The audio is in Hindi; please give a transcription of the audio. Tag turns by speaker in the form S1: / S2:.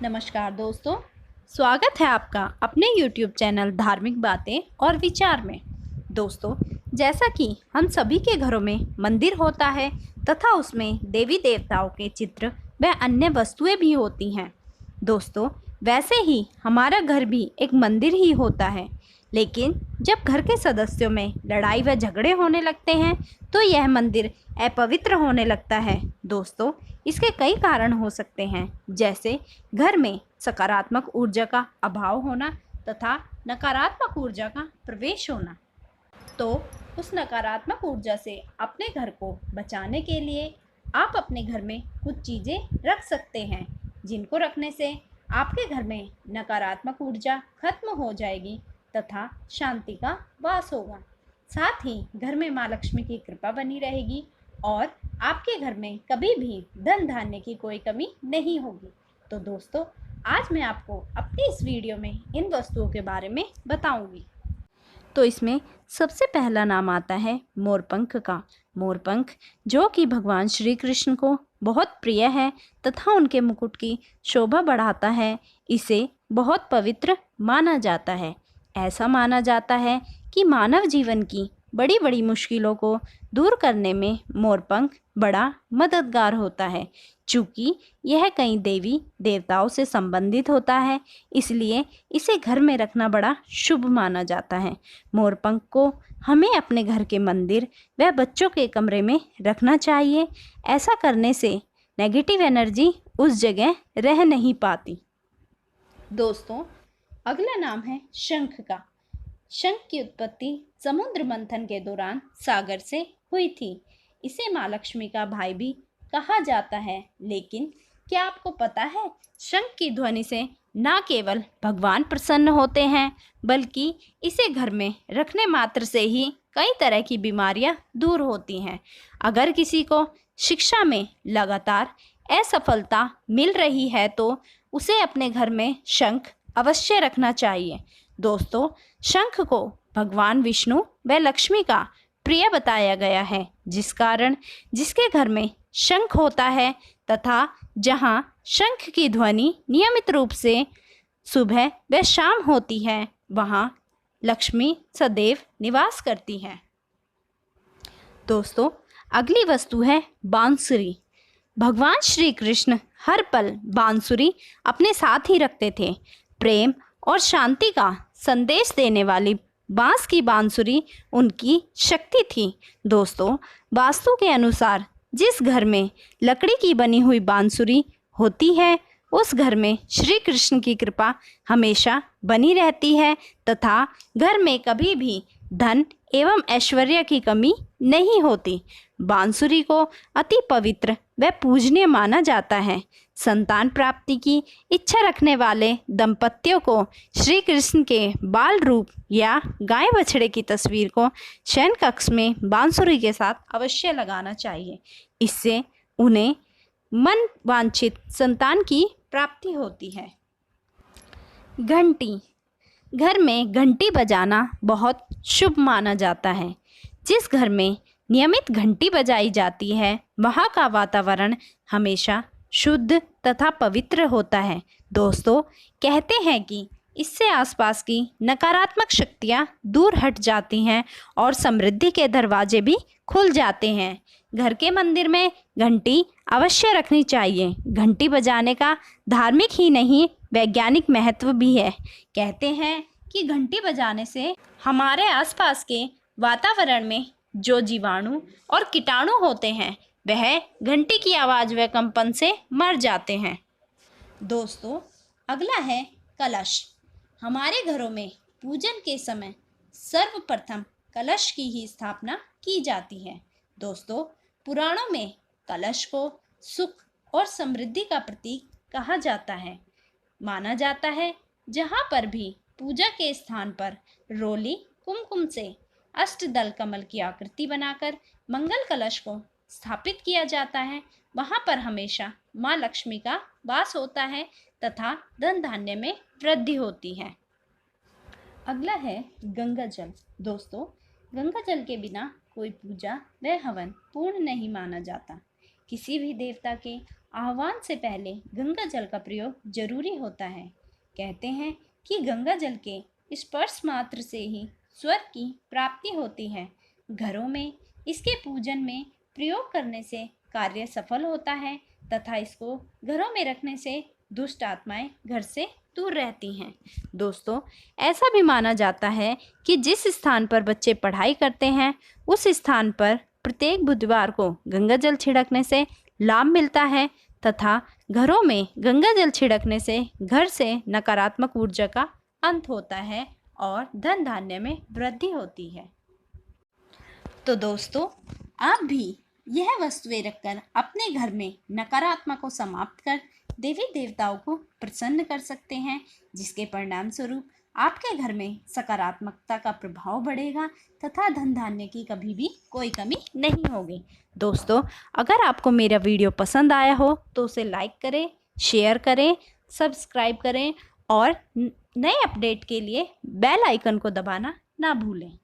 S1: नमस्कार दोस्तों, स्वागत है आपका अपने YouTube चैनल धार्मिक बातें और विचार में। दोस्तों, जैसा कि हम सभी के घरों में मंदिर होता है तथा उसमें देवी देवताओं के चित्र व अन्य वस्तुएं भी होती हैं। दोस्तों, वैसे ही हमारा घर भी एक मंदिर ही होता है, लेकिन जब घर के सदस्यों में लड़ाई व झगड़े होने लगते हैं तो यह मंदिर अपवित्र होने लगता है। दोस्तों, इसके कई कारण हो सकते हैं, जैसे घर में सकारात्मक ऊर्जा का अभाव होना तथा नकारात्मक ऊर्जा का प्रवेश होना। तो उस नकारात्मक ऊर्जा से अपने घर को बचाने के लिए आप अपने घर में कुछ चीज़ें रख सकते हैं, जिनको रखने से आपके घर में नकारात्मक ऊर्जा खत्म हो जाएगी तथा शांति का वास होगा। साथ ही घर में माँ लक्ष्मी की कृपा बनी रहेगी और आपके घर में कभी भी धन धान्य की कोई कमी नहीं होगी। तो दोस्तों, आज मैं आपको अपनी इस वीडियो में इन वस्तुओं के बारे में बताऊंगी। तो इसमें सबसे पहला नाम आता है मोरपंख का। मोरपंख जो कि भगवान श्री कृष्ण को बहुत प्रिय है तथा उनके मुकुट की शोभा बढ़ाता है। इसे बहुत पवित्र माना जाता है। ऐसा माना जाता है कि मानव जीवन की बड़ी बड़ी मुश्किलों को दूर करने में मोरपंख बड़ा मददगार होता है। चूँकि यह कई देवी देवताओं से संबंधित होता है, इसलिए इसे घर में रखना बड़ा शुभ माना जाता है। मोरपंख को हमें अपने घर के मंदिर व बच्चों के कमरे में रखना चाहिए। ऐसा करने से नेगेटिव एनर्जी उस जगह रह नहीं पाती। दोस्तों, अगला नाम है शंख का। शंख की उत्पत्ति समुद्र मंथन के दौरान सागर से हुई थी। इसे माँ लक्ष्मी का भाई भी कहा जाता है। लेकिन क्या आपको पता है, शंख की ध्वनि से न केवल भगवान प्रसन्न होते हैं, बल्कि इसे घर में रखने मात्र से ही कई तरह की बीमारियां दूर होती हैं। अगर किसी को शिक्षा में लगातार असफलता मिल रही है तो उसे अपने घर में शंख अवश्य रखना चाहिए। दोस्तों, शंख को भगवान विष्णु व लक्ष्मी का प्रिय बताया गया है, जिस कारण जिसके घर में शंख होता है तथा जहाँ शंख की ध्वनि नियमित रूप से सुबह व शाम होती है, वहाँ लक्ष्मी सदैव निवास करती है। दोस्तों, अगली वस्तु है बांसुरी। भगवान श्री कृष्ण हर पल बांसुरी अपने साथ ही रखते थे। प्रेम और शांति का संदेश देने वाली बांस की बांसुरी उनकी शक्ति थी। दोस्तों, वास्तु के अनुसार जिस घर में लकड़ी की बनी हुई बांसुरी होती है, उस घर में श्री कृष्ण की कृपा हमेशा बनी रहती है तथा घर में कभी भी धन एवं ऐश्वर्य की कमी नहीं होती। बांसुरी को अति पवित्र व पूजनीय माना जाता है। संतान प्राप्ति की इच्छा रखने वाले दंपतियों को श्री कृष्ण के बाल रूप या गाय बछड़े की तस्वीर को शयन कक्ष में बांसुरी के साथ अवश्य लगाना चाहिए। इससे उन्हें मन वांछित संतान की प्राप्ति होती है। घंटी। घर में घंटी बजाना बहुत शुभ माना जाता है। जिस घर में नियमित घंटी बजाई जाती है, वहाँ का वातावरण हमेशा शुद्ध तथा पवित्र होता है। दोस्तों, कहते हैं कि इससे आसपास की नकारात्मक शक्तियाँ दूर हट जाती हैं और समृद्धि के दरवाजे भी खुल जाते हैं। घर के मंदिर में घंटी अवश्य रखनी चाहिए। घंटी बजाने का धार्मिक ही नहीं, वैज्ञानिक महत्व भी है। कहते हैं कि घंटी बजाने से हमारे आसपास के वातावरण में जो जीवाणु और कीटाणु होते हैं, वह घंटी की आवाज़ व कंपन से मर जाते हैं। दोस्तों, अगला है कलश। हमारे घरों में पूजन के समय सर्वप्रथम कलश की ही स्थापना की जाती है। दोस्तों, पुराणों में कलश को सुख और समृद्धि का प्रतीक कहा जाता है। माना जाता है जहाँ पर भी पूजा के स्थान पर रोली कुमकुम से अष्टदल कमल की आकृति बनाकर मंगल कलश को स्थापित किया जाता है, वहाँ पर हमेशा माँ लक्ष्मी का वास होता है तथा धन धान्य में वृद्धि होती है। अगला है गंगा जल। दोस्तों, गंगा जल के बिना कोई पूजा व हवन पूर्ण नहीं माना जाता। किसी भी देवता के आह्वान से पहले गंगा जल का प्रयोग जरूरी होता है। कहते हैं कि गंगा जल के स्पर्श मात्र से ही स्वर्ग की प्राप्ति होती है। घरों में इसके पूजन में प्रयोग करने से कार्य सफल होता है तथा इसको घरों में रखने से दुष्ट आत्माएं घर से दूर रहती हैं। दोस्तों, ऐसा भी माना जाता है कि जिस स्थान पर बच्चे पढ़ाई करते हैं उस स्थान पर प्रत्येक बुधवार को गंगा जल छिड़कने से लाभ मिलता है तथा घरों में गंगा जल छिड़कने से घर से नकारात्मक ऊर्जा का अंत होता है और धन धान्य में वृद्धि होती है। तो दोस्तों, आप भी यह वस्तुएं रखकर अपने घर में नकारात्मक को समाप्त कर देवी देवताओं को प्रसन्न कर सकते हैं, जिसके परिणाम स्वरूप आपके घर में सकारात्मकता का प्रभाव बढ़ेगा तथा धन धान्य की कभी भी कोई कमी नहीं होगी। दोस्तों, अगर आपको मेरा वीडियो पसंद आया हो तो उसे लाइक करें, शेयर करें, सब्सक्राइब करें और नए अपडेट के लिए बेल आइकन को दबाना ना भूलें।